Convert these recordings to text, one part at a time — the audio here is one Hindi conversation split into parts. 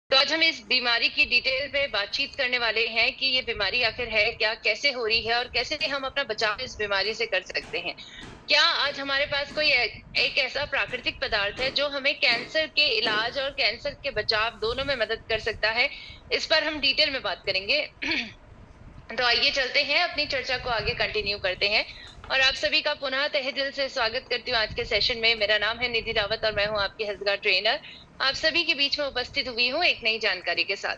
तो आज हम इस बीमारी की डिटेल में बातचीत करने वाले हैं कि ये बीमारी आखिर है क्या, कैसे हो रही है और कैसे हम अपना बचाव इस बीमारी से कर सकते हैं। क्या आज हमारे पास कोई एक ऐसा प्राकृतिक पदार्थ है जो हमें कैंसर के इलाज और कैंसर के बचाव दोनों में मदद कर सकता है? इस पर हम डिटेल में बात करेंगे। तो आइए चलते हैं, अपनी चर्चा को आगे कंटिन्यू करते हैं। और आप सभी का पुनः तहे दिल से स्वागत करती हूँ आज के सेशन में। मेरा नाम है निधि रावत और मैं हूँ आपकी हेल्थ ट्रेनर। आप सभी के बीच में उपस्थित हुई हूँ एक नई जानकारी के साथ।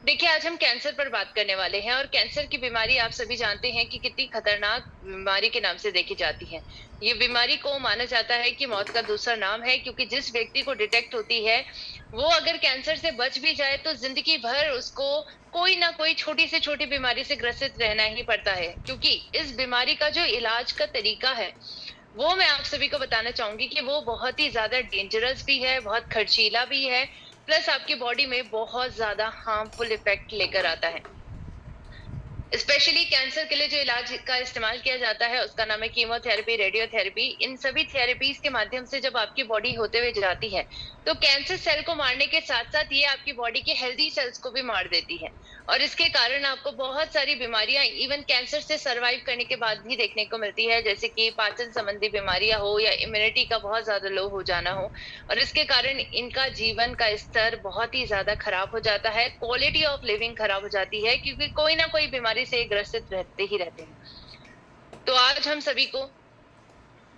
देखिए, आज हम कैंसर पर बात करने वाले हैं और कैंसर की बीमारी आप सभी जानते हैं कि कितनी खतरनाक बीमारी के नाम से देखी जाती है। ये बीमारी को माना जाता है कि मौत का दूसरा नाम है, क्योंकि जिस व्यक्ति को डिटेक्ट होती है वो अगर कैंसर से बच भी जाए तो जिंदगी भर उसको कोई ना कोई छोटी से छोटी बीमारी से ग्रसित रहना ही पड़ता है। क्योंकि इस बीमारी का जो इलाज का तरीका है वो मैं आप सभी को बताना चाहूंगी कि वो बहुत ही ज्यादा डेंजरस भी है, बहुत खर्चीला भी है, प्लस आपकी बॉडी में बहुत ज्यादा हार्मफुल इफेक्ट लेकर आता है। स्पेशली कैंसर के लिए जो इलाज का इस्तेमाल किया जाता है उसका नाम है कीमोथेरेपी, रेडियोथेरेपी। इन सभी थेरेपीज के माध्यम से जब आपकी बॉडी होते हुए जाती है तो कैंसर सेल को मारने के साथ साथ ये आपकी बॉडी के हेल्दी सेल्स को भी मार देती है। और इसके कारण आपको बहुत सारी बीमारियां इवन कैंसर से सरवाइव करने के बाद भी देखने को मिलती है, जैसे कि पाचन संबंधी बीमारियां हो या इम्यूनिटी का बहुत ज्यादा लो हो जाना हो। और इसके कारण इनका जीवन का स्तर बहुत ही ज्यादा खराब हो जाता है, क्वालिटी ऑफ लिविंग खराब हो जाती है, क्योंकि कोई ना कोई बीमारी से ग्रसित रहते ही रहते हैं। तो आज हम सभी को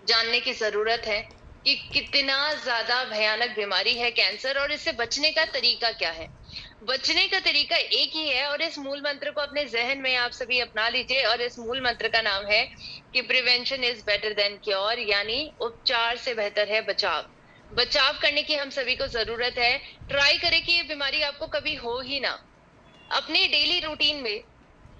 जानने की जरूरत है कि कितना ज्यादा भयानक बीमारी है कैंसर और इससे बचने का तरीका क्या है। बचने का तरीका एक ही है और इस मूल मंत्र को अपने जहन में आप सभी अपना लीजिए। और इस मूल मंत्र का नाम है कि prevention is better than cure, यानी उपचार से बेहतर है बचाव। बचाव करने की हम सभी को जरूरत है। ट्राई करें कि ये बीमारी आपको कभी हो ही ना। अपने डेली रूटीन में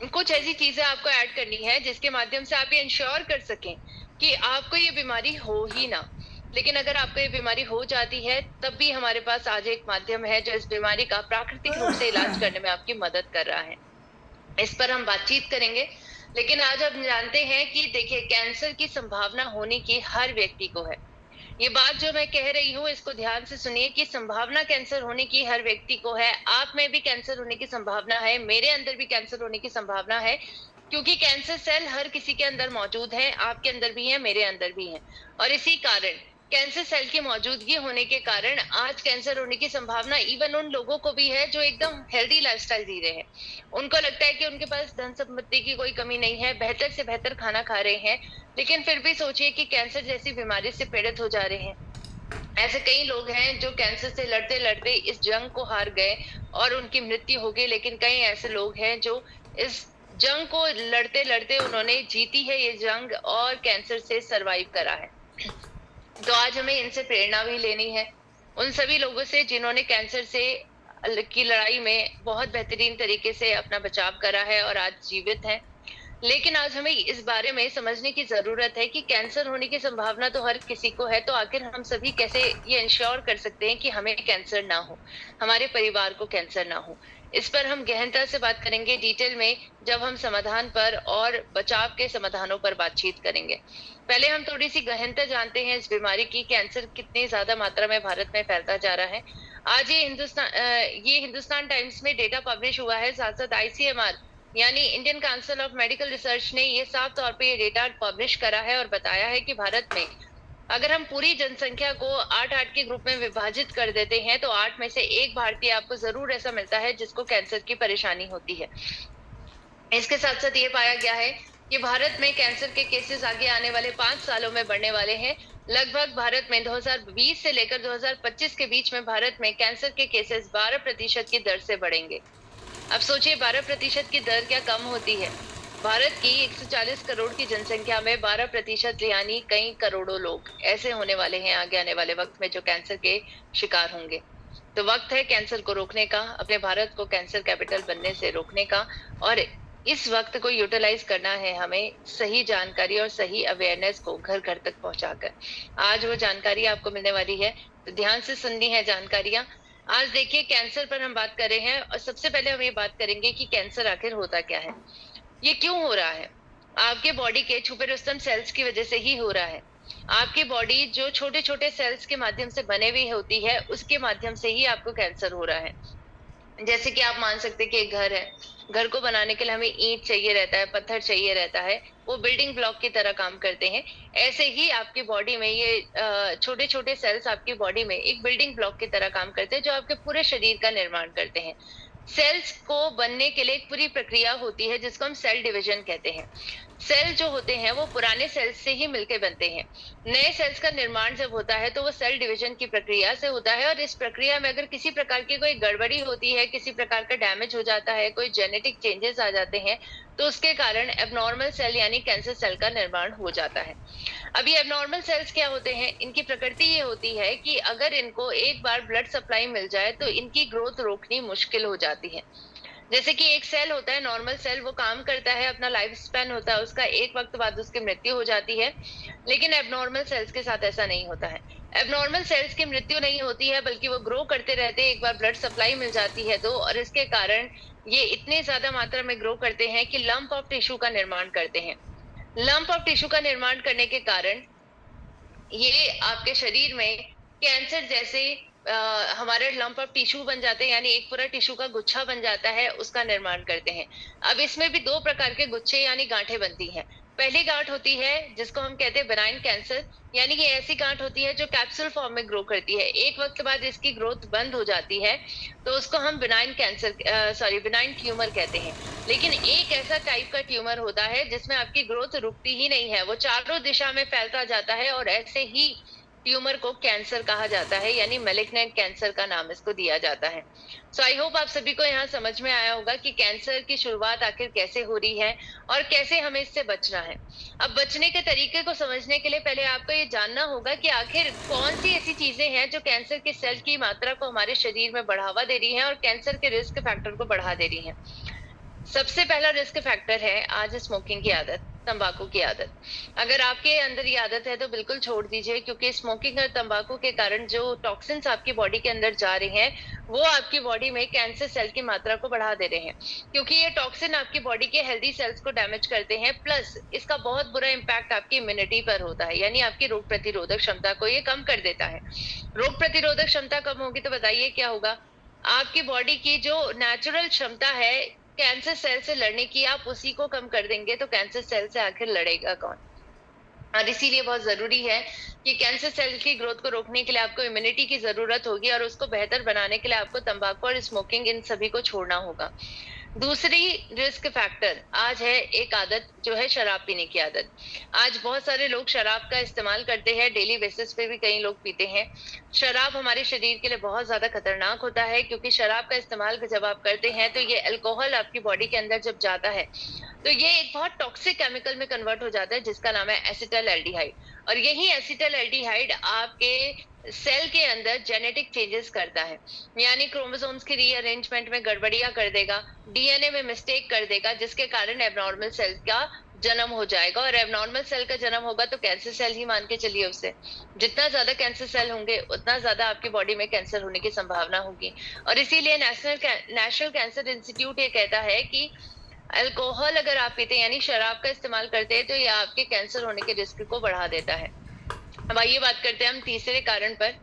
कुछ ऐसी चीजें आपको ऐड करनी है जिसके माध्यम से आप ये इंश्योर कर सकें कि आपको ये बीमारी हो ही ना। लेकिन अगर आपको ये बीमारी हो जाती है तब भी हमारे पास आज एक माध्यम है जो इस बीमारी का प्राकृतिक रूप से इलाज करने में आपकी मदद कर रहा है। इस पर हम बातचीत करेंगे। लेकिन आज हम जानते हैं कि देखिए, कैंसर की संभावना होने की हर व्यक्ति को है। ये बात जो मैं कह रही हूँ इसको ध्यान से सुनिए कि संभावना कैंसर होने की हर व्यक्ति को है। आप में भी कैंसर होने की संभावना है, मेरे अंदर भी कैंसर होने की संभावना है, क्योंकि कैंसर सेल हर किसी के अंदर मौजूद है। आपके अंदर भी है, मेरे अंदर भी है। और इसी कारण कैंसर सेल की मौजूदगी होने के कारण आज कैंसर होने की संभावना इवन उन लोगों को भी है जो एकदम हेल्दी लाइफस्टाइल जी रहे हैं। उनको लगता है कि उनके पास धन संपत्ति की कोई कमी नहीं है, बेहतर से बेहतर खाना खा रहे हैं, लेकिन फिर भी सोचिए कि कैंसर जैसी बीमारी से पीड़ित हो जा रहे हैं। ऐसे कई लोग हैं जो कैंसर से लड़ते लड़ते इस जंग को हार गए और उनकी मृत्यु हो गई। लेकिन कई ऐसे लोग हैं जो इस जंग को लड़ते लड़ते उन्होंने जीती है ये जंग और कैंसर से सरवाइव करा है। तो आज हमें इनसे प्रेरणा भी लेनी है, उन सभी लोगों से जिन्होंने कैंसर से की लड़ाई में बहुत बेहतरीन तरीके से अपना बचाव करा है और आज जीवित हैं। लेकिन आज हमें इस बारे में समझने की जरूरत है कि कैंसर होने की संभावना तो हर किसी को है, तो आखिर हम सभी कैसे ये इंश्योर कर सकते हैं कि हमें कैंसर ना हो, हमारे परिवार को कैंसर ना हो। इस पर हम गहनता से बात करेंगे डिटेल में, जब हम समाधान पर और बचाव के समाधानों पर बातचीत करेंगे। पहले हम थोड़ी सी गहनता जानते हैं इस बीमारी की, कैंसर कितनी ज्यादा मात्रा में भारत में फैलता जा रहा है। आज ये हिंदुस्तान टाइम्स में डेटा पब्लिश हुआ है, साथ साथ आईसीएमआर यानी Indian council of medical research ने ये साफ तौर पे ये डेटा पब्लिश करा है और बताया है कि भारत में अगर हम पूरी जनसंख्या को 8-8 के ग्रुप में विभाजित कर देते हैं तो 8 में से एक भारतीय आपको जरूर ऐसा मिलता है जिसको कैंसर की परेशानी होती है। इसके साथ साथ ये पाया गया है कि भारत में कैंसर के केसेस आगे आने वाले 5 सालों में बढ़ने वाले हैं। लगभग भारत में 2020 से लेकर 2025 के बीच में भारत में कैंसर के केसेस 12% की दर से बढ़ेंगे। अब सोचिए 12% की दर क्या कम होती है। भारत की 140 करोड़ की जनसंख्या में 12% यानी कई करोड़ों लोग ऐसे होने वाले हैं आगे आने वाले वक्त में जो कैंसर के शिकार होंगे। तो वक्त है कैंसर को रोकने का, अपने भारत को कैंसर कैपिटल बनने से रोकने का। और इस वक्त को यूटिलाइज करना है हमें सही जानकारी और सही अवेयरनेस को घर घर तक पहुंचाकर। आज वो जानकारी आपको मिलने वाली है, तो ध्यान से सुननी है जानकारियां। आज देखिए, कैंसर पर हम बात कर रहे हैं और सबसे पहले हम ये बात करेंगे कि कैंसर आखिर होता क्या है, ये क्यों हो रहा है। आपके बॉडी के छुपे रुस्तम सेल्स की वजह से ही हो रहा है। आपकी बॉडी जो छोटे छोटे सेल्स के माध्यम से बने हुई होती है उसके माध्यम से ही आपको कैंसर हो रहा है। जैसे कि आप मान सकते हैं कि एक घर है, घर को बनाने के लिए हमें ईंट चाहिए रहता है, पत्थर चाहिए रहता है, वो बिल्डिंग ब्लॉक की तरह काम करते हैं। ऐसे ही आपकी बॉडी में ये छोटे-छोटे सेल्स आपकी बॉडी में एक बिल्डिंग ब्लॉक की तरह काम करते हैं, जो आपके पूरे शरीर का निर्माण करते हैं। सेल्स को बनने के लिए एक पूरी प्रक्रिया होती है जिसको हम सेल डिवीजन कहते हैं। सेल जो होते हैं वो पुराने सेल्स से ही मिलके बनते हैं। नए सेल्स का निर्माण जब होता है तो वो सेल डिवीजन की प्रक्रिया से होता है, और इस प्रक्रिया में अगर किसी प्रकार की कोई गड़बड़ी होती है, किसी प्रकार का डैमेज हो जाता है, कोई जेनेटिक चेंजेस आ जाते हैं, तो उसके कारण एबनॉर्मल सेल यानी कैंसर सेल का निर्माण हो जाता है। अब ये एबनॉर्मल सेल्स क्या होते हैं? इनकी प्रकृति ये होती है कि अगर इनको एक बार ब्लड सप्लाई मिल जाए तो इनकी ग्रोथ रोकनी मुश्किल हो जाती है। जैसे कि एक सेल होता है नॉर्मल सेल, वो काम करता है, अपना लाइफ स्पैन होता है उसका, एक वक्त बाद उसकी मृत्यु हो जाती है। लेकिन एबनॉर्मल सेल्स के साथ ऐसा नहीं होता है। एबनॉर्मल सेल्स की मृत्यु नहीं होती है, बल्कि वो ग्रो करते रहते हैं एक बार ब्लड सप्लाई मिल जाती है तो, और इसके कारण ये इतने ज्यादा मात्रा में ग्रो करते हैं कि लंप ऑफ टिश्यू का निर्माण करते हैं। लंप ऑफ टिश्यू का निर्माण करने के कारण ये आपके शरीर में कैंसर जैसे हमारे लंप ऑफ टिश्यू बन जाते हैं, यानी एक पूरा टिश्यू का गुच्छा बन जाता है, उसका निर्माण करते हैं। अब इसमें भी दो प्रकार के गुच्छे यानी गांठें बनती हैं। पहली गांठ होती है जिसको हम कहते हैं बेनाइन कैंसर, यानी ये ऐसी गांठ होती है जो कैप्सूल फॉर्म में ग्रो करती है। एक वक्त बाद इसकी ग्रोथ बंद हो जाती है तो उसको हम बेनाइन कैंसर बेनाइन ट्यूमर कहते हैं। लेकिन एक ऐसा टाइप का ट्यूमर होता है जिसमें आपकी ग्रोथ रुकती ही नहीं है, वो चारों दिशा में फैलता जाता है, और ऐसे ही ट्यूमर को कैंसर कहा जाता है, यानी मैलिग्नेंट कैंसर का नाम इसको दिया जाता है। सो आई होप आप सभी को यहाँ समझ में आया होगा कि कैंसर की शुरुआत आखिर कैसे हो रही है और कैसे हमें इससे बचना है। अब बचने के तरीके को समझने के लिए पहले आपको ये जानना होगा कि आखिर कौन सी ऐसी चीजें हैं जो कैंसर के सेल की मात्रा को हमारे शरीर में बढ़ावा दे रही हैं और कैंसर के रिस्क फैक्टर को बढ़ा दे रही हैं। सबसे पहला रिस्क फैक्टर है आज स्मोकिंग की आदत, तंबाकू की आदत। अगर आपके अंदर ये आदत है तो बिल्कुल छोड़ दीजिए, क्योंकि स्मोकिंग और तंबाकू के कारण जो टॉक्सिन्स आपकी बॉडी के अंदर जा रहे हैं वो आपकी बॉडी में कैंसर सेल की मात्रा को बढ़ा दे रहे हैं, क्योंकि ये टॉक्सिन आपकी बॉडी के हेल्दी सेल्स को डैमेज करते हैं। प्लस इसका बहुत बुरा इम्पैक्ट आपकी इम्यूनिटी पर होता है, यानी आपकी रोग प्रतिरोधक क्षमता को ये कम कर देता है। रोग प्रतिरोधक क्षमता कम होगी तो बताइए क्या होगा? आपकी बॉडी की जो नेचुरल क्षमता है कैंसर सेल से लड़ने की, आप उसी को कम कर देंगे तो कैंसर सेल से आखिर लड़ेगा कौन? और इसीलिए बहुत जरूरी है कि कैंसर सेल की ग्रोथ को रोकने के लिए आपको इम्यूनिटी की जरूरत होगी, और उसको बेहतर बनाने के लिए आपको तंबाकू और स्मोकिंग इन सभी को छोड़ना होगा। दूसरी रिस्क फैक्टर आज है एक आदत जो है शराब पीने की आदत। आज बहुत सारे लोग शराब का इस्तेमाल करते हैं, डेली बेसिस पे भी कई लोग पीते हैं। शराब हमारे शरीर के लिए बहुत ज्यादा खतरनाक होता है, क्योंकि शराब का इस्तेमाल जब आप करते हैं तो ये अल्कोहल आपकी बॉडी के अंदर जब जाता है तो ये एक बहुत टॉक्सिक केमिकल में कन्वर्ट हो जाता है जिसका नाम है एसिटल एल्डिहाइड। और यही एसिटल एल्डिहाइड आपके सेल के अंदर जेनेटिक चेंजेस करता है, यानी क्रोमोसोम्स की रीअरेंजमेंट में गड़बड़ियां कर देगा, डीएनए में मिस्टेक कर देगा, जिसके कारण एबनॉर्मल सेल का जन्म हो जाएगा। और एबनॉर्मल सेल का जन्म होगा तो कैंसर सेल ही मान के चलिए उसे। जितना ज्यादा कैंसर सेल होंगे उतना ज्यादा आपकी बॉडी में कैंसर होने की संभावना होगी। और इसीलिए नेशनल कैंसर इंस्टीट्यूट ये कहता है कि अल्कोहल अगर आप पीते हैं यानी शराब का इस्तेमाल करते हैं तो ये आपके कैंसर होने के रिस्क को बढ़ा देता है। अब आइए बात करते हैं हम तीसरे कारण पर।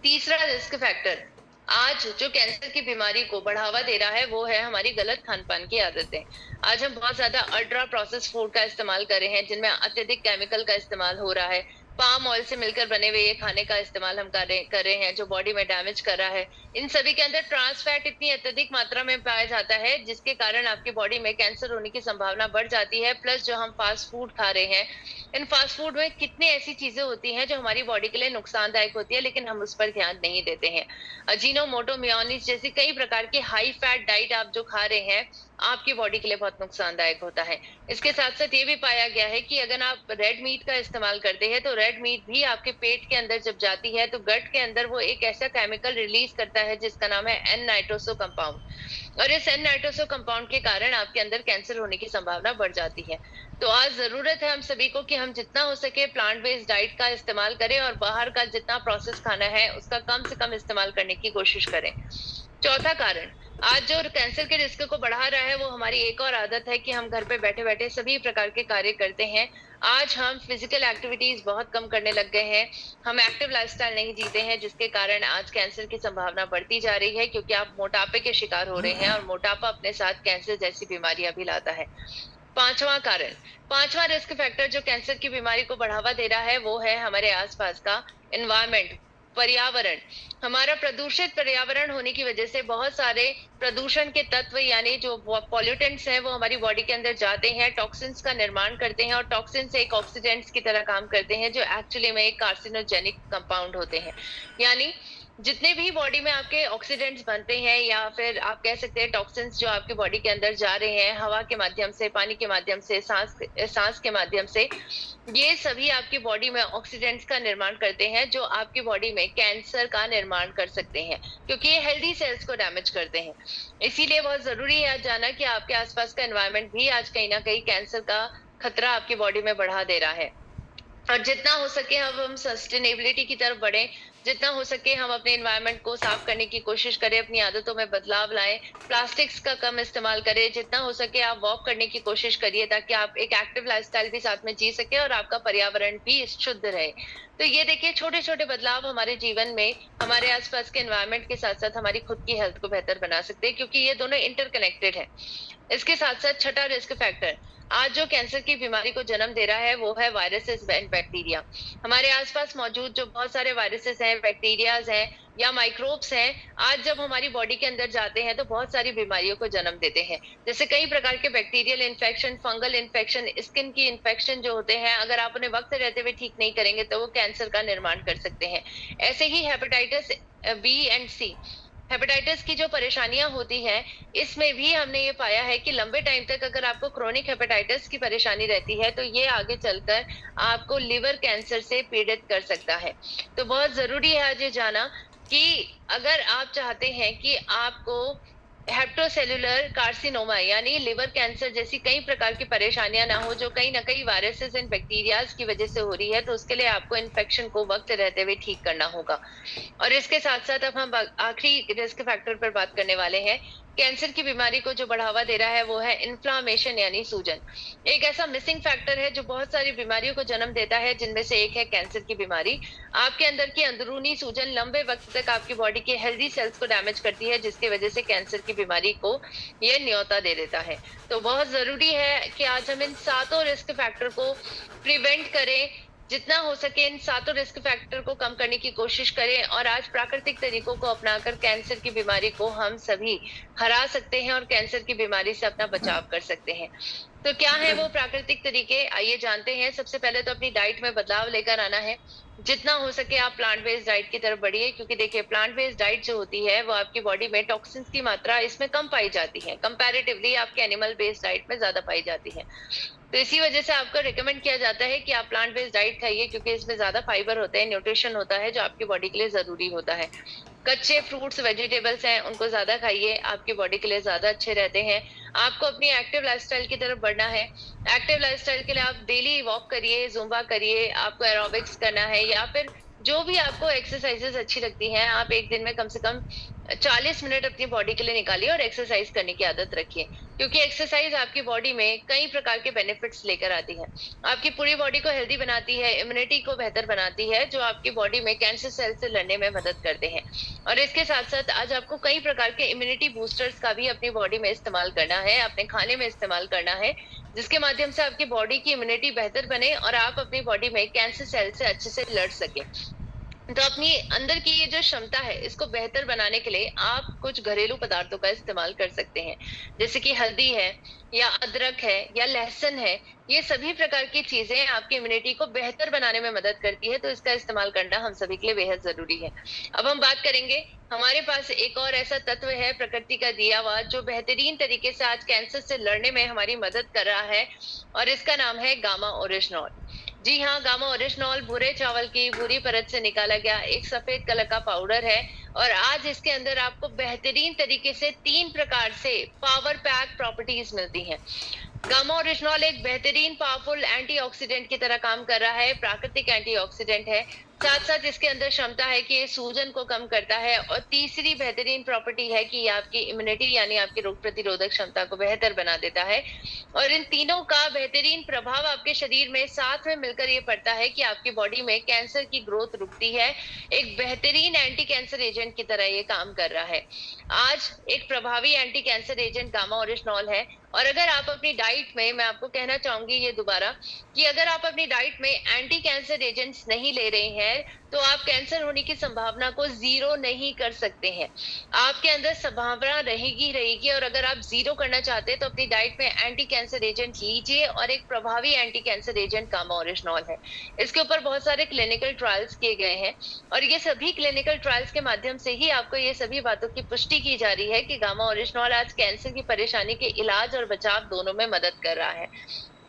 तीसरा रिस्क फैक्टर आज जो कैंसर की बीमारी को बढ़ावा दे रहा है वो है हमारी गलत खान पान की आदतें। आज हम बहुत ज्यादा अल्ट्रा प्रोसेस फूड का इस्तेमाल कर रहे हैं जिनमें अत्यधिक केमिकल का इस्तेमाल हो रहा है। पाम ऑयल से मिलकर बने हुए ये खाने का इस्तेमाल हम कर रहे हैं जो बॉडी में डैमेज कर रहा है। इन सभी के अंदर ट्रांस फैट इतनी अत्यधिक मात्रा में पाया जाता है जिसके कारण आपकी बॉडी में कैंसर होने की संभावना बढ़ जाती है। प्लस जो हम फास्ट फूड खा रहे हैं, इन फास्ट फूड में कितनी ऐसी चीजें होती हैं जो हमारी बॉडी के लिए नुकसानदायक होती है लेकिन हम उस पर ध्यान नहीं देते हैं। अजीनोमोटो, मेयोनीज जैसी कई प्रकार की हाई फैट डाइट आप जो खा रहे हैं आपकी बॉडी के लिए बहुत नुकसानदायक होता है। इसके साथ साथ ये भी पाया गया है कि अगर आप रेड मीट का इस्तेमाल करते हैं तो रेड मीट भी आपके पेट के अंदर जब जाती है तो गट के अंदर वो एक ऐसा केमिकल रिलीज करता है जिसका नाम है एन नाइट्रोसो कंपाउंड। और इस एन नाइट्रोसो कंपाउंड के कारण आपके अंदर कैंसर होने की संभावना बढ़ जाती है। तो आज जरूरत है हम सभी को कि हम जितना हो सके प्लांट बेस्ड डाइट का इस्तेमाल करें और बाहर का जितना प्रोसेस खाना है उसका कम से कम इस्तेमाल करने की कोशिश करें। चौथा कारण आज जो कैंसर के रिस्क को बढ़ा रहा है वो हमारी एक और आदत है कि हम घर पे बैठे बैठे सभी प्रकार के कार्य करते हैं आज हम फिजिकल एक्टिविटीज बहुत कम करने लग गए हैं। हम एक्टिव लाइफस्टाइल नहीं जीते हैं, जिसके कारण आज कैंसर की संभावना बढ़ती जा रही है, क्योंकि आप मोटापे के शिकार हो रहे हैं और मोटापा अपने साथ कैंसर जैसी बीमारियां भी लाता है। पांचवा कारण, पांचवा रिस्क फैक्टर जो कैंसर की बीमारी को बढ़ावा दे रहा है, वो है हमारे आसपास का एनवायरमेंट, पर्यावरण। हमारा प्रदूषित पर्यावरण होने की वजह से बहुत सारे प्रदूषण के तत्व यानी जो पॉल्यूटेंट्स हैं वो हमारी बॉडी के अंदर जाते हैं, टॉक्सिन्स का निर्माण करते हैं, और टॉक्सिन्स एक ऑक्सीडेंट्स की तरह काम करते हैं, जो एक्चुअली में एक कार्सिनोजेनिक कंपाउंड होते हैं। यानी जितने भी बॉडी में आपके ऑक्सीडेंट्स बनते हैं, या फिर आप कह सकते हैं टॉक्सिन्स जो आपके बॉडी के अंदर जा रहे हैं हवा के माध्यम से, पानी के माध्यम से, सांस के माध्यम से, ये सभी आपकी बॉडी में ऑक्सीडेंट्स का निर्माण करते हैं, जो आपकी बॉडी में कैंसर का निर्माण कर सकते हैं, क्योंकि ये हेल्दी सेल्स को डैमेज करते हैं। इसीलिए बहुत जरूरी है आज जाना कि आपके आसपास का एनवायरनमेंट भी आज कहीं ना कहीं कैंसर का खतरा आपकी बॉडी में बढ़ा दे रहा है। और जितना हो सके हम सस्टेनेबिलिटी की तरफ बढ़ें, जितना हो सके हम अपने एनवायरनमेंट को साफ करने की कोशिश करें, अपनी आदतों में बदलाव लाएं, प्लास्टिक्स का कम इस्तेमाल करें, जितना हो सके आप वॉक करने की कोशिश करिए, ताकि आप एक एक्टिव लाइफस्टाइल भी साथ में जी सके और आपका पर्यावरण भी शुद्ध रहे। तो ये देखिए, छोटे छोटे बदलाव हमारे जीवन में हमारे आसपास के एनवायरनमेंट के साथ साथ हमारी खुद की हेल्थ को बेहतर बना सकते हैं, क्योंकि ये दोनों इंटरकनेक्टेड है। इसके साथ साथ छठा रिस्क फैक्टर आज जो कैंसर की बीमारी को जन्म दे रहा है, वो है वायरसेस एंड बैक्टीरिया। हमारे आसपास मौजूद जो बहुत सारे वायरसेस हैं, बैक्टीरियाज हैं या माइक्रोब्स हैं, आज जब हमारी बॉडी के अंदर जाते हैं तो बहुत सारी बीमारियों को जन्म देते हैं। जैसे कई प्रकार के bacterial infection, fungal infection, skin की इन्फेक्शन जो होते हैं, अगर आप उन्हें वक्त रहते हुए ठीक नहीं करेंगे तो वो कैंसर का निर्माण कर सकते हैं। ऐसे ही hepatitis B and C, hepatitis की जो परेशानियां होती हैं, इसमें भी हमने ये पाया है कि लंबे टाइम तक अगर आपको क्रोनिक हेपेटाइटिस की परेशानी रहती है, तो ये आगे चलकर आपको लिवर कैंसर से पीड़ित कर सकता है। तो बहुत जरूरी है आज ये जाना कि अगर आप चाहते हैं कि आपको हेप्टोसेलुलर कार्सिनोमा यानी लिवर कैंसर जैसी कई प्रकार की परेशानियां ना हो, जो कहीं ना कहीं वायरसेस एंड बैक्टीरियाज की वजह से हो रही है, तो उसके लिए आपको इन्फेक्शन को वक्त रहते हुए ठीक करना होगा। और इसके साथ साथ अब हम आखिरी रिस्क फैक्टर पर बात करने वाले हैं। कैंसर की बीमारी को जो बढ़ावा दे रहा है, वो है इन्फ्लामेशन यानी सूजन। एक ऐसा मिसिंग फैक्टर है जो बहुत सारी बीमारियों को जन्म देता है, जिनमें से एक है कैंसर की बीमारी। आपके अंदर की अंदरूनी सूजन लंबे वक्त तक आपकी बॉडी के हेल्दी सेल्स को डैमेज करती है, जिसकी वजह से कैंसर की बीमारी को ये न्योता दे देता है। तो बहुत जरूरी है कि आज हम इन सातों रिस्क फैक्टर को प्रिवेंट करें, जितना हो सके इन सातों रिस्क फैक्टर को कम करने की कोशिश करें, और आज प्राकृतिक तरीकों को अपनाकर कैंसर की बीमारी को हम सभी हरा सकते हैं और कैंसर की बीमारी से अपना बचाव कर सकते हैं। तो क्या है वो प्राकृतिक तरीके, आइए जानते हैं। सबसे पहले तो अपनी डाइट में बदलाव लेकर आना है। जितना हो सके आप प्लांट बेस्ड डाइट की तरफ बढ़िए, क्योंकि देखिए प्लांट बेस्ड डाइट जो होती है वो आपकी बॉडी में टॉक्सिन्स की मात्रा इसमें कम पाई जाती है, कंपैरेटिवली आपके एनिमल बेस्ड डाइट में ज्यादा पाई जाती है। तो इसी वजह से आपको रिकमेंड किया जाता है कि आप प्लांट बेस्ड डाइट खाइए, क्योंकि इसमें ज्यादा फाइबर होते हैं, न्यूट्रिशन होता है, जो आपकी बॉडी के लिए जरूरी होता है। कच्चे फ्रूट्स, वेजिटेबल्स हैं, उनको ज्यादा खाइए, आपकी बॉडी के लिए ज्यादा अच्छे रहते हैं। आपको अपनी एक्टिव लाइफस्टाइल की तरफ बढ़ना है। एक्टिव लाइफस्टाइल के लिए आप डेली वॉक करिए, जुम्बा करिए, आपको एरोबिक्स करना है, या फिर जो भी आपको एक्सरसाइजेस अच्छी लगती हैं, आप एक दिन में कम से कम 40 मिनट अपनी बॉडी के लिए निकालिए और एक्सरसाइज करने की आदत रखिए, क्योंकि एक्सरसाइज आपकी बॉडी में कई प्रकार के बेनिफिट्स लेकर आती है। आपकी पूरी बॉडी को हेल्दी बनाती है, इम्यूनिटी को बेहतर बनाती है, जो आपकी बॉडी में कैंसर सेल से लड़ने में मदद करते हैं। और इसके साथ साथ आज आपको कई प्रकार के इम्यूनिटी बूस्टर्स का भी अपनी बॉडी में इस्तेमाल करना है, अपने खाने में इस्तेमाल करना है, जिसके माध्यम से आपकी बॉडी की इम्यूनिटी बेहतर बने और आप अपनी बॉडी में कैंसर सेल से अच्छे से लड़ सके। तो अपनी अंदर की ये जो क्षमता है, इसको बेहतर बनाने के लिए आप कुछ घरेलू पदार्थों का इस्तेमाल कर सकते हैं, जैसे कि हल्दी है, या अदरक है, या लहसुन है। ये सभी प्रकार की चीजें आपकी इम्यूनिटी को बेहतर बनाने में मदद करती है, तो इसका इस्तेमाल करना हम सभी के लिए बेहद जरूरी है। अब हम बात करेंगे, हमारे पास एक और ऐसा तत्व है प्रकृति का दिया हुआ, जो बेहतरीन तरीके से आज कैंसर से लड़ने में हमारी मदद कर रहा है, और इसका नाम है गामा ओरिजिनॉल। जी हाँ, गामा ओरिजिनॉल भूरे चावल की भूरी परत से निकाला गया एक सफेद कलर का पाउडर है, और आज इसके अंदर आपको बेहतरीन तरीके से 3 प्रकार से पावर पैक प्रॉपर्टीज मिलती हैं। गामा ओरिजिनॉल एक बेहतरीन पावरफुल एंटीऑक्सीडेंट की तरह काम कर रहा है, प्राकृतिक एंटीऑक्सीडेंट है, साथ साथ इसके अंदर क्षमता है कि ये सूजन को कम करता है, और तीसरी बेहतरीन प्रॉपर्टी है कि ये आपकी इम्यूनिटी यानी आपकी रोग प्रतिरोधक क्षमता को बेहतर बना देता है। और इन तीनों का बेहतरीन प्रभाव आपके शरीर में साथ में मिलकर ये पड़ता है कि आपकी बॉडी में कैंसर की ग्रोथ रुकती है। एक बेहतरीन एंटी कैंसर एजेंट की तरह ये काम कर रहा है। आज एक प्रभावी anti cancer agent gamma oryzanol है। और अगर आप अपनी डाइट में, मैं आपको कहना चाहूंगी ये दोबारा, कि अगर आप अपनी डाइट में एंटी कैंसर एजेंट्स नहीं ले रहे हैं, तो आप कैंसर होने की संभावना को जीरो नहीं कर सकते हैं। आपके अंदर संभावना रहेगी रहेगी, और अगर आप जीरो करना चाहते हैं तो अपनी डाइट में एंटी कैंसर एजेंट लीजिए, और एक प्रभावी anti cancer agent gamma oryzanol है। इसके ऊपर बहुत सारे क्लिनिकल ट्रायल्स किए गए हैं, और ये सभी क्लिनिकल ट्रायल्स के माध्यम से ही आपको ये सभी बातों की पुष्टि की जा रही है कि गामा ओरिजिनॉल आज कैंसर की परेशानी के इलाज और बचाव दोनों में मदद कर रहा है।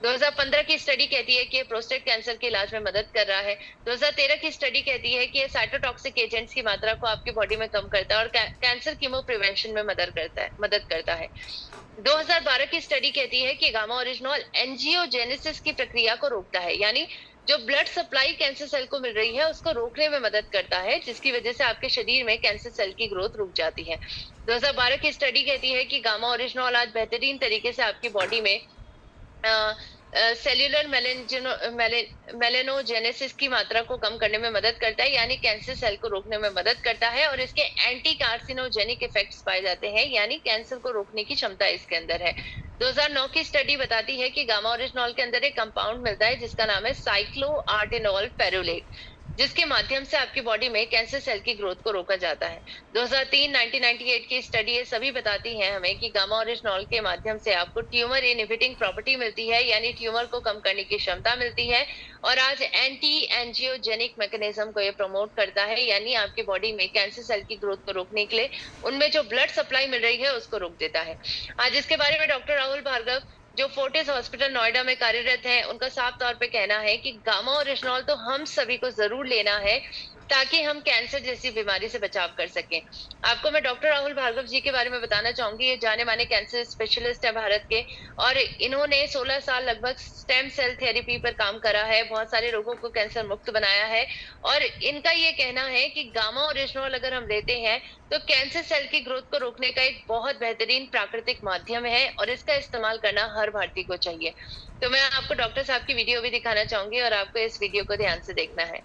2015 की स्टडी कहती है कि ये प्रोस्टेट कैंसर के इलाज में मदद कर रहा है। 2013 की स्टडी कहती है कि ये साइटोटॉक्सिक एजेंट्स की मात्रा को आपकी बॉडी में कम करता है और कैंसर कीमो प्रिवेंशन में मदद करता है। 2012 की स्टडी कहती है कि गामा ओरिजिनॉल एंजियोजेनेसिस की प्रक्रिया को रोकता है, यानी जो ब्लड सप्लाई कैंसर सेल को मिल रही है उसको रोकने में मदद करता है, जिसकी वजह से आपके शरीर में कैंसर सेल की ग्रोथ रुक जाती है। 2012 की स्टडी कहती है कि गामा ओरिजिनॉल आज बेहतरीन तरीके से आपकी बॉडी में सेल्यूलर मेलेनोजेनेसिस की मात्रा को कम करने में मदद करता है, यानी कैंसर सेल को रोकने में मदद करता है, और इसके एंटी कार्सिनोजेनिक इफेक्ट्स पाए जाते हैं, यानी कैंसर को रोकने की क्षमता इसके अंदर है। 2009 की स्टडी बताती है कि गामा ओरिजिनॉल के अंदर एक कंपाउंड मिलता है जिसका नाम है साइक्लोआर्टिनॉल फेरुलेट, जिसके माध्यम से आपकी बॉडी में कैंसर सेल की ग्रोथ को रोका जाता है। 1998 की स्टडी ये सभी बताती हैं हमें कि गामा ओरिजिनॉल के माध्यम से आपको ट्यूमर इनहिबिटिंग प्रॉपर्टी मिलती है, यानी ट्यूमर को कम करने की क्षमता मिलती है, और आज एंटी एंजियोजेनिक मैकेनिज्म को ये प्रमोट करता है, यानी आपकी बॉडी में कैंसर सेल की ग्रोथ को रोकने के लिए उनमें जो ब्लड सप्लाई मिल रही है उसको रोक देता है। आज इसके बारे में डॉक्टर राहुल भार्गव, जो फोर्टिस हॉस्पिटल नोएडा में कार्यरत हैं, उनका साफ तौर पे कहना है कि गामा ओरिजिनॉल तो हम सभी को जरूर लेना है ताकि हम कैंसर जैसी बीमारी से बचाव कर सकें। आपको मैं डॉक्टर राहुल भार्गव जी के बारे में बताना चाहूंगी। ये जाने माने कैंसर स्पेशलिस्ट है भारत के, और इन्होंने 16 साल लगभग स्टेम सेल थेरेपी पर काम करा है, बहुत सारे लोगों को कैंसर मुक्त बनाया है, और इनका ये कहना है कि गामा ओरिजिनॉल अगर हम लेते हैं तो कैंसर सेल की ग्रोथ को रोकने का एक बहुत बेहतरीन प्राकृतिक माध्यम है, और इसका इस्तेमाल करना हर भारतीय को चाहिए। तो मैं आपको डॉक्टर साहब की वीडियो भी दिखाना चाहूंगी, और आपको इस वीडियो को ध्यान से देखना है।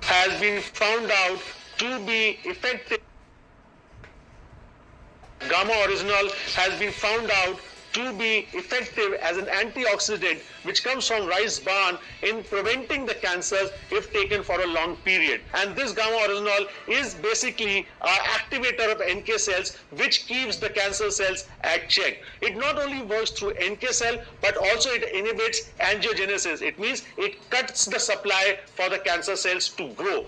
has been found out to be effective. Gamma oryzanol has been found out to be effective as an antioxidant which comes from rice bran in preventing the cancers if taken for a long period. And this gamma oryzanol is basically an activator of NK cells which keeps the cancer cells at check. It not only works through NK cell but also it inhibits angiogenesis. It means it cuts the supply for the cancer cells to grow.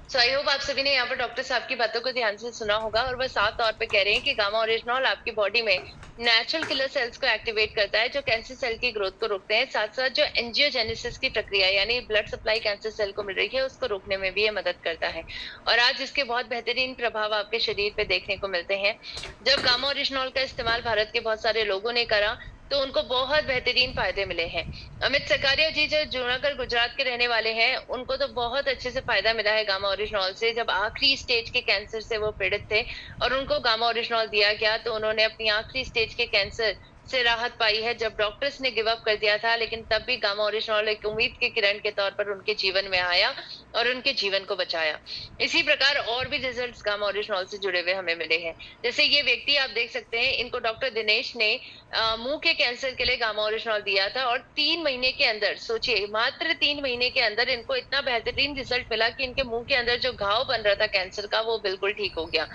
So I hope आप सभी ने यहाँ पर डॉक्टर साहब की बातों को ध्यान से सुना होगा, और वह साफ तौर पे कह रहे हैं कि गामा ओरिजिनॉल आपकी बॉडी में नेचुरल किलर सेल्स को एक्टिवेट करता है जो कैंसर सेल की ग्रोथ को रोकते हैं, साथ साथ जो एंजियोजेनेसिस की प्रक्रिया यानी ब्लड सप्लाई कैंसर सेल को मिल रही है उसको रोकने में भी ये मदद करता है। और आज इसके बहुत बेहतरीन प्रभाव आपके शरीर पे देखने को मिलते हैं। जब गामा ओरिजिनॉल का इस्तेमाल भारत के बहुत सारे लोगों ने करा तो उनको बहुत बेहतरीन फायदे मिले हैं। अमित सकारिया जी जो जूनागढ़ गुजरात के रहने वाले हैं, उनको तो बहुत अच्छे से फायदा मिला है गामा ओरिजिनॉल से। जब आखिरी स्टेज के कैंसर से वो पीड़ित थे और उनको गामा ओरिजिनॉल दिया गया तो उन्होंने अपनी आखिरी स्टेज के कैंसर से राहत पाई है, जब डॉक्टर्स ने गिव अप कर दिया था, लेकिन तब भी गामा ओरिजिनॉल एक उम्मीद की किरण के तौर पर उनके जीवन में आया और उनके जीवन को बचाया। इसी प्रकार और भी रिजल्ट्स गामा ओरिजिनॉल से जुड़े हुए हमें मिले हैं। जैसे ये व्यक्ति आप देख सकते हैं, इनको डॉक्टर दिनेश ने मुंह के कैंसर के लिए गामा ओरिजिनॉल दिया था, और 3 महीने के अंदर, सोचिए मात्र 3 महीने के अंदर इनको इतना बेहतरीन रिजल्ट मिला कि इनके मुंह के अंदर जो घाव बन रहा था कैंसर का वो बिल्कुल ठीक हो गया।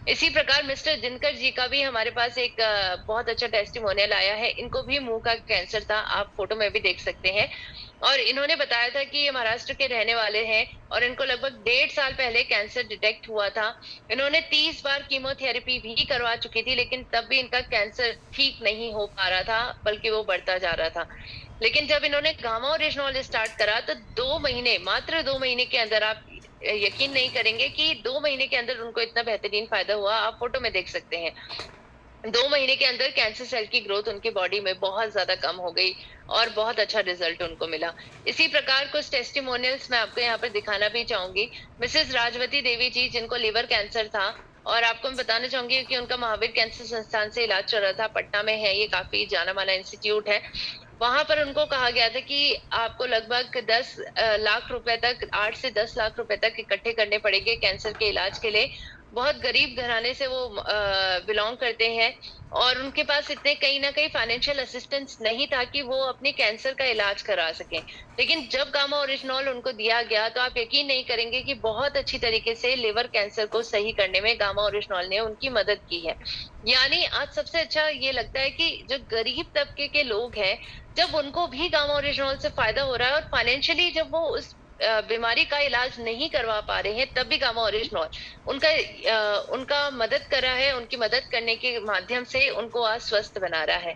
इसी प्रकार मिस्टर दिनकर जी का भी हमारे पास एक बहुत अच्छा टेस्टिमोनियल आया है। इनको भी मुंह का कैंसर था, आप फोटो में भी देख सकते हैं, और इन्होंने बताया था कि ये महाराष्ट्र के रहने वाले हैं और इनको लगभग 1.5 साल पहले कैंसर डिटेक्ट हुआ था। इन्होंने 30 बार कीमोथेरेपी भी करवा चुकी थी, लेकिन तब भी इनका कैंसर ठीक नहीं हो पा रहा था, बल्कि वो बढ़ता जा रहा था। लेकिन जब इन्होंने गामा ओरिजिनॉल स्टार्ट करा तो 2 महीने, मात्र 2 महीने के अंदर, आप यकीन नहीं करेंगे कि 2 महीने के अंदर उनको इतना बेहतरीन फायदा हुआ। आप फोटो में देख सकते हैं। 2 महीने के अंदर कैंसर सेल की ग्रोथ उनकी बॉडी में बहुत ज्यादा कम हो गई और बहुत अच्छा रिजल्ट उनको मिला। इसी प्रकार कुछ टेस्टिमोनियल्स मैं आपको यहाँ पर दिखाना भी चाहूंगी। मिसेस राजवती देवी जी, जिनको लिवर कैंसर था, और आपको मैं बताना चाहूंगी कि उनका महावीर कैंसर संस्थान से इलाज चल रहा था, पटना में है, ये काफी जाना माना इंस्टीट्यूट है। वहां पर उनको कहा गया था कि आपको लगभग 10 लाख रुपए तक, 8 से 10 लाख रुपए तक इकट्ठे करने पड़ेंगे कैंसर के इलाज के लिए। बहुत गरीब घराने से वो बिलोंग करते हैं और उनके पास इतने कहीं ना कहीं फाइनेंशियल असिस्टेंस नहीं था कि वो अपने कैंसर का इलाज करा सकें। लेकिन जब गामा ओरिजिनॉल उनको दिया गया तो आप यकीन नहीं करेंगे कि बहुत अच्छी तरीके से लिवर कैंसर को सही करने में गामा ओरिजिनॉल ने उनकी मदद की है। यानी आज सबसे अच्छा ये लगता है कि जो गरीब तबके के लोग हैं, जब उनको भी गामा ओरिजिनॉल से फायदा हो रहा है और फाइनेंशियली जब वो उस बीमारी का इलाज नहीं करवा पा रहे हैं, तब भी गामा ओरिजिनॉल उनका मदद कर रहा है, उनकी मदद करने के माध्यम से उनको आज स्वस्थ बना रहा है।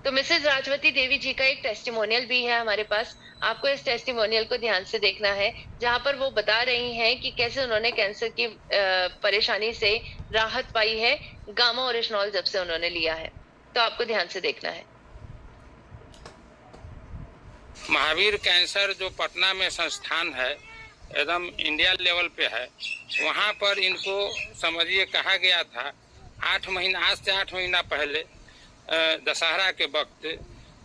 तो मिसेस राजवती देवी जी का एक टेस्टिमोनियल भी है हमारे पास। आपको इस टेस्टिमोनियल को ध्यान से देखना है, जहां पर वो बता रही हैं कि कैसे उन्होंने कैंसर की परेशानी से राहत पाई है गामा ओरिजिनॉल जब से उन्होंने लिया है। तो आपको ध्यान से देखना है। महावीर कैंसर जो पटना में संस्थान है, एकदम इंडिया लेवल पे है, वहाँ पर इनको समझिए कहा गया था 8 महीना, आज से 8 महीना पहले दशहरा के वक्त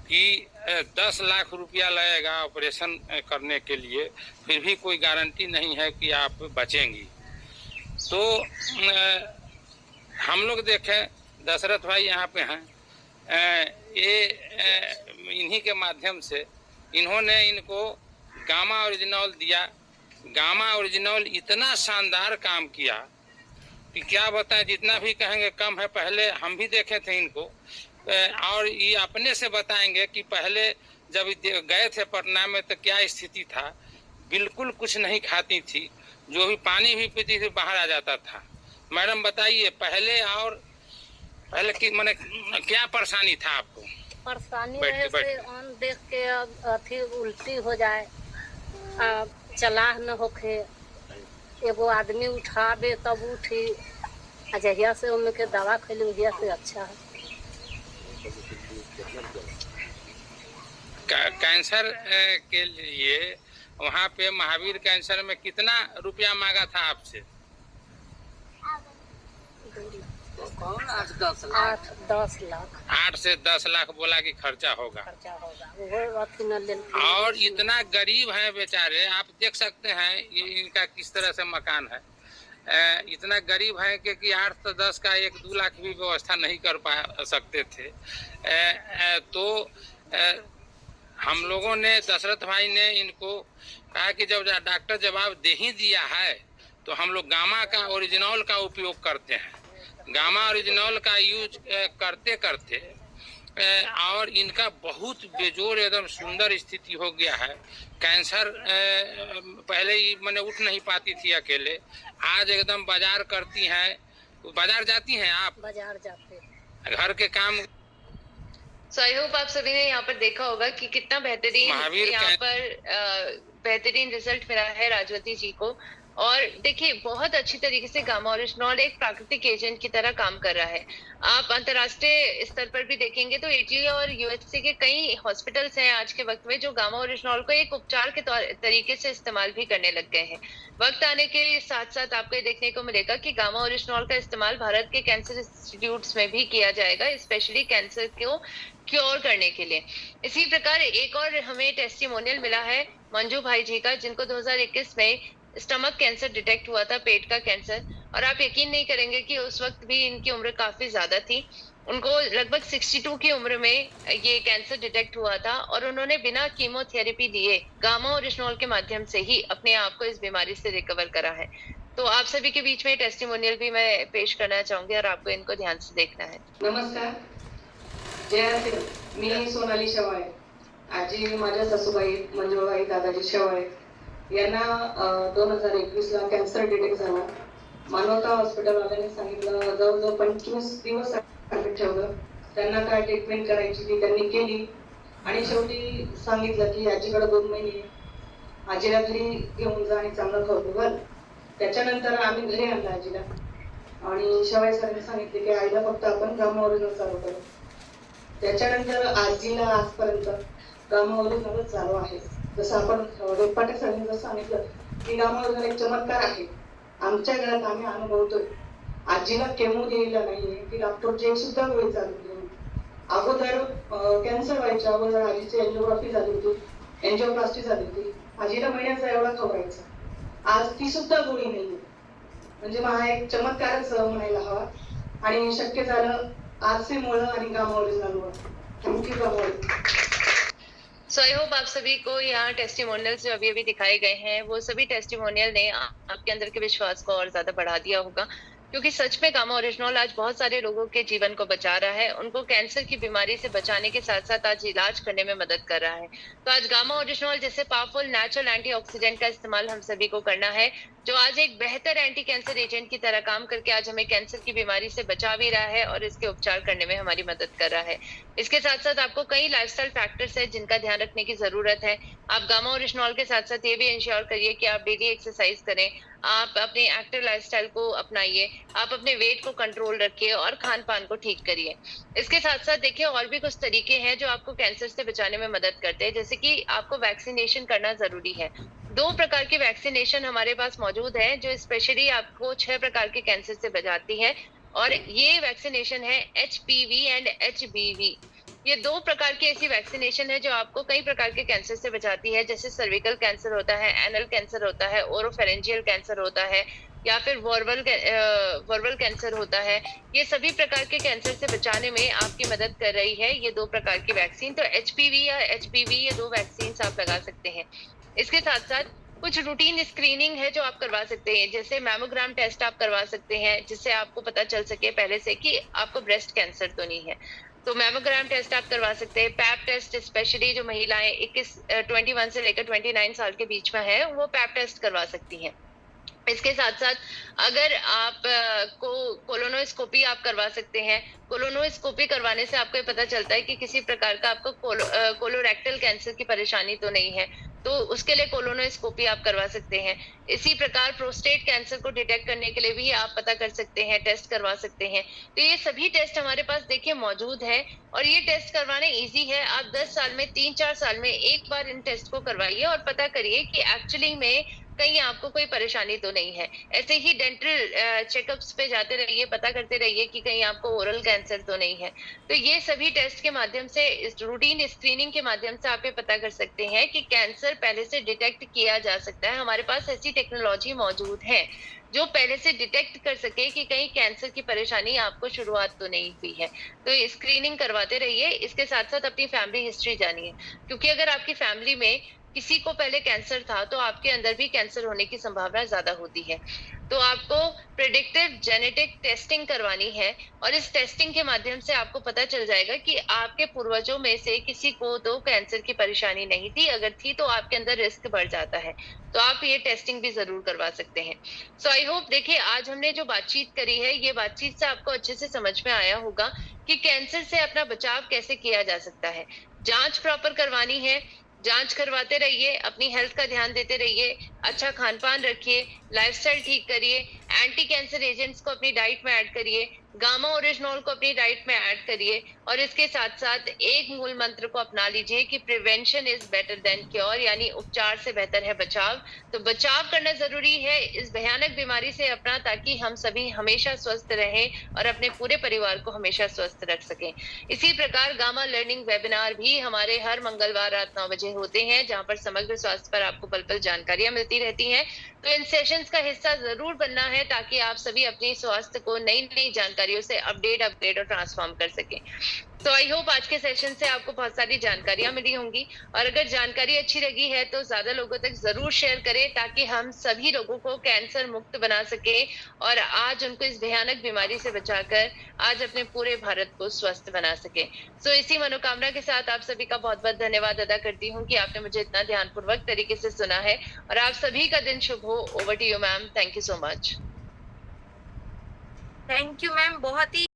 कि 10 लाख रुपया लगेगा ऑपरेशन करने के लिए, फिर भी कोई गारंटी नहीं है कि आप बचेंगी। तो हम लोग देखें, दशरथ भाई यहाँ पे हैं, इन्हीं के माध्यम से इन्होंने इनको गामा ओरिजिनॉल दिया। गामा ओरिजिनॉल इतना शानदार काम किया कि क्या बताएं, जितना भी कहेंगे कम है। पहले हम भी देखे थे इनको, और ये अपने से बताएंगे कि पहले जब गए थे पटना में तो क्या स्थिति था। बिल्कुल कुछ नहीं खाती थी, जो भी पानी भी पीती थी बाहर आ जाता था। मैडम बताइए, पहले की मैंने क्या परेशानी था आपको? परेशानी रहे से अन्न देख के अथी उल्टी हो जाए, चलाह न होखे, एगो आदमी उठावे तब उठी। जहिया से उनमें के दवा खैली वहिया से अच्छा है। कैंसर के लिए वहाँ पे महावीर कैंसर में कितना रुपया मांगा था आपसे? 8-10 लाख। 8 से 10 लाख बोला कि खर्चा होगा। और इतना गरीब है बेचारे, आप देख सकते हैं ये इनका किस तरह से मकान है। इतना गरीब है कि 8 से 10 का 1-2 लाख भी व्यवस्था नहीं कर पा सकते थे। तो हम लोगों ने, दशरथ भाई ने इनको कहा कि जब डॉक्टर जवाब दे ही दिया है तो हम लोग गामा का ओरिजिनॉल का उपयोग करते हैं। गामा ओरिजिनॉल का यूज करते करते और इनका बहुत बेजोर एकदम सुंदर स्थिति हो गया है। कैंसर पहले ही मैंने उठ नहीं पाती थी अकेले, आज एकदम बाजार करती हैं। बाजार जाती हैं आप? बाजार जाते हैं। घर के काम। सो आई होप आप सभी ने यहाँ पर देखा होगा कि कितना बेहतरीन यहाँ पर बेहतरीन रिजल्ट मिला है राजवती जी को। और देखिए, बहुत अच्छी तरीके से गामा ओरिजिनॉल एक प्राकृतिक एजेंट की तरह काम कर रहा है। आप अंतर्राष्ट्रीय स्तर पर भी देखेंगे तो इटली और यूएसए के कई हॉस्पिटल्स हैं आज के वक्त में जो गामा ओरिजिनॉल को एक उपचार के तरीके से इस्तेमाल भी करने लग गए हैं। वक्त आने के साथ साथ आपको ये देखने को मिलेगा कि गामा ओरिजिनॉल का इस्तेमाल भारत के कैंसर इंस्टीट्यूट्स में भी किया जाएगा, स्पेशली कैंसर को क्योर करने के लिए। इसी प्रकार एक और हमें टेस्टिमोनियल मिला है मंजू भाई जी का, जिनको 2021 में स्टमक कैंसर डिटेक्ट हुआ था, पेट का कैंसर। और आप यकीन नहीं करेंगे कि उस वक्त भी इनकी उम्र काफी ज्यादा थी। उनको लगभग 62 की उम्र में ये कैंसर डिटेक्ट हुआ था और उन्होंने बिना कीमोथेरेपी दिए गामा ओरिजिनॉल के माध्यम से ही अपने आप को इस बीमारी से रिकवर करा है। तो आप सभी के बीच में टेस्टिमोनियल भी मैं पेश करना चाहूंगी और आपको इनको ध्यान से देखना है। नमस्कार, जय हिंद। मी सोनाली शेवाळे, आजी माझ्या सासूबाई मंजुळाबाई दादाजी शेवाळे यांना 2021 ला कॅन्सर डिटेक्ट झाला। मानवता हॉस्पिटल वाल्याने सांगितलं, जवळजवळ 25 दिवस ऍडमिट ठेवलं। त्यांना काय ट्रीटमेंट करायची ती त्यांनी केली आणि शेवटी सांगितलं की आजीकडे 2 महिने आजीला घरी घेऊन जा आणि चांगलं खाऊ घाल। त्याच्यानंतर आम्ही घरी आणलं आजीला आणि शेवाय सरांनी सांगितले की आईला फक्त आपण गामा ओरिजिनल चालू करू. त्याच्यानंतर आजीला आजपर्यंत गामा ओरिजिनलच चालू आहे. जसं आपण वेदपाटे सरांनी जसं सांगितलं की गामा ओरिजिनल एक चमत्कार आहे. आमच्या घरात आम्ही अनुभवतोय. आजीला केमो दिलेला नाहीये की डॉक्टरची एक सुद्धा गोळी चालू केली. अगोदर कॅन्सर व्हायच्या अगोदर आजीची एंजिओग्राफी झाली होती, एंजिओप्लास्टी झाली होती. आजीला महिन्याचा एवढा खवरायचा. आज ती सुद्धा गोळी नाहीये. म्हणजे मग हा एक चमत्कारच म्हणायला हवा. आणि शक्य झालं आरसी मुळे आणि gamma original Mule. Thank you gamma. So I hope आप सभी को यहाँ टेस्टिमोनियल्स जो अभी अभी दिखाए गए हैं वो सभी टेस्टिमोनियल ने आपके अंदर के विश्वास को और ज्यादा बढ़ा दिया होगा, क्योंकि सच में गामा ओरिजिनल आज बहुत सारे लोगों के जीवन को बचा रहा है, उनको कैंसर की बीमारी से बचाने के साथ साथ आज इलाज करने में मदद कर रहा है. तो आज गामा ओरिजिनल जैसे पावरफुल नेचुरल एंटीऑक्सीडेंट का इस्तेमाल हम सभी को करना है, जो आज एक बेहतर एंटी कैंसर एजेंट की तरह काम करके आज हमें कैंसर की बीमारी से बचा भी रहा है और इसके उपचार करने में हमारी मदद कर रहा है. इसके साथ साथ आपको कई लाइफस्टाइल फैक्टर्स है जिनका ध्यान रखने की जरूरत है. आप गामा ओरिजिनल के साथ साथ ये भी इंश्योर करिए कि आप डेली एक्सरसाइज करें, आप अपनी एक्टिव लाइफस्टाइल को अपनाइए, आप अपने वेट को कंट्रोल रखिए और खान पान को ठीक करिए. इसके साथ साथ देखिए और भी कुछ तरीके हैं जो आपको कैंसर से बचाने में मदद करते हैं, जैसे कि आपको वैक्सीनेशन करना जरूरी है. 2 प्रकार की वैक्सीनेशन हमारे पास मौजूद है जो स्पेशली आपको 6 प्रकार के कैंसर से बचाती है, और ये वैक्सीनेशन है HPV एंड HBV. ये 2 प्रकार की ऐसी वैक्सीनेशन है जो आपको कई प्रकार के कैंसर से बचाती है, जैसे सर्विकल कैंसर होता है, एनल कैंसर होता है, ओरोफेरेंजियल कैंसर होता है, या फिर वर्बल कैंसर होता है. ये सभी प्रकार के कैंसर से बचाने में आपकी मदद कर रही है ये 2 प्रकार की वैक्सीन. तो HPV या HBV ये 2 वैक्सीन आप लगा सकते हैं. इसके साथ साथ कुछ रूटीन स्क्रीनिंग है जो आप करवा सकते हैं, जैसे मैमोग्राम टेस्ट आप करवा सकते हैं, जिससे आपको पता चल सके पहले से कि आपको ब्रेस्ट कैंसर तो नहीं है. तो मैमोग्राम टेस्ट आप करवा सकते हैं. पैप टेस्ट स्पेशली जो महिलाएं 21 से लेकर 29 साल के बीच में है वो पैप टेस्ट करवा सकती हैं. इसके साथ साथ अगर आप को कोलोनोस्कोपी आप करवा सकते हैं. कोलोनोस्कोपी करवाने से आपको ये पता चलता है कि किसी प्रकार का आपको कोलोरेक्टल कैंसर की परेशानी तो नहीं है, तो उसके लिए कोलोनोस्कोपी आप करवा सकते हैं. इसी प्रकार प्रोस्टेट कैंसर को डिटेक्ट करने के लिए भी आप पता कर सकते हैं, टेस्ट करवा सकते हैं. तो ये सभी टेस्ट हमारे पास देखिए मौजूद है, और ये टेस्ट करवाने इजी है. आप 10 साल में 3-4 साल में एक बार इन टेस्ट को करवाइए और पता करिए कि एक्चुअली में कहीं आपको कोई परेशानी तो नहीं है. ऐसे ही डेंटल चेकअप्स पे जाते रहिए, पता करते रहिए कि कहीं आपको ओरल कैंसर तो नहीं है. तो ये सभी टेस्ट के माध्यम से, इस रूटीन स्क्रीनिंग के माध्यम से आप ये पता कर सकते हैं कि कैंसर पहले से डिटेक्ट किया जा सकता है. हमारे पास ऐसी टेक्नोलॉजी मौजूद है जो पहले से डिटेक्ट कर सके कि कहीं कैंसर की परेशानी आपको शुरुआत तो नहीं हुई है. तो स्क्रीनिंग करवाते रहिए. इसके साथ साथ अपनी फैमिली हिस्ट्री जानिए, क्योंकि अगर आपकी फैमिली में किसी को पहले कैंसर था तो आपके अंदर भी कैंसर होने की संभावना ज्यादा होती है. तो आपको प्रेडिक्टिव जेनेटिक टेस्टिंग करवानी है, और इस टेस्टिंग के माध्यम से आपको पता चल जाएगा कि आपके पूर्वजों में से किसी को तो कैंसर की परेशानी नहीं थी, अगर थी तो आपके अंदर रिस्क बढ़ जाता है. तो आप ये टेस्टिंग भी जरूर करवा सकते हैं. सो आई होप देखिए आज हमने जो बातचीत करी है, ये बातचीत से आपको अच्छे से समझ में आया होगा कि कैंसर से अपना बचाव कैसे किया जा सकता है. जांच प्रॉपर करवानी है, जांच करवाते रहिए, अपनी हेल्थ का ध्यान देते रहिए, अच्छा खान पान रखिए, लाइफस्टाइल ठीक करिए, एंटी कैंसर एजेंट्स को अपनी डाइट में ऐड करिए, गामा ओरिजिनल को अपनी डाइट में ऐड करिए, और इसके साथ साथ एक मूल मंत्र को अपना लीजिए कि prevention is better than cure, यानी उपचार से बेहतर है बचाव. तो बचाव करना जरूरी है इस भयानक बीमारी से अपना, ताकि हम सभी हमेशा स्वस्थ रहें और अपने पूरे परिवार को हमेशा स्वस्थ रख सकें. इसी प्रकार गामा लर्निंग वेबिनार भी हमारे हर मंगलवार रात 9 बजे होते हैं, जहां पर समग्र स्वास्थ्य पर आपको पल पल जानकारियां मिलती रहती हैं. तो इन सेशंस का हिस्सा जरूर बनना है, ताकि आप सभी अपनी स्वास्थ्य को नई नई जानकारियों से अपडेट और ट्रांसफॉर्म कर सकें. तो आई होप आज के सेशन से आपको बहुत सारी जानकारियां मिली होंगी, और अगर जानकारी अच्छी लगी है तो ज्यादा लोगों तक जरूर शेयर करें, ताकि हम सभी लोगों को कैंसर मुक्त बना सके और आज उनको इस भयानक बीमारी से बचाकर आज अपने पूरे भारत को स्वस्थ बना सके. सो इसी मनोकामना के साथ आप सभी का बहुत बहुत धन्यवाद अदा करती हूँ कि आपने मुझे इतना ध्यानपूर्वक तरीके से सुना है, और आप सभी का दिन शुभ हो. Over to you ma'am. Thank you so much. Thank you ma'am, बहुत ही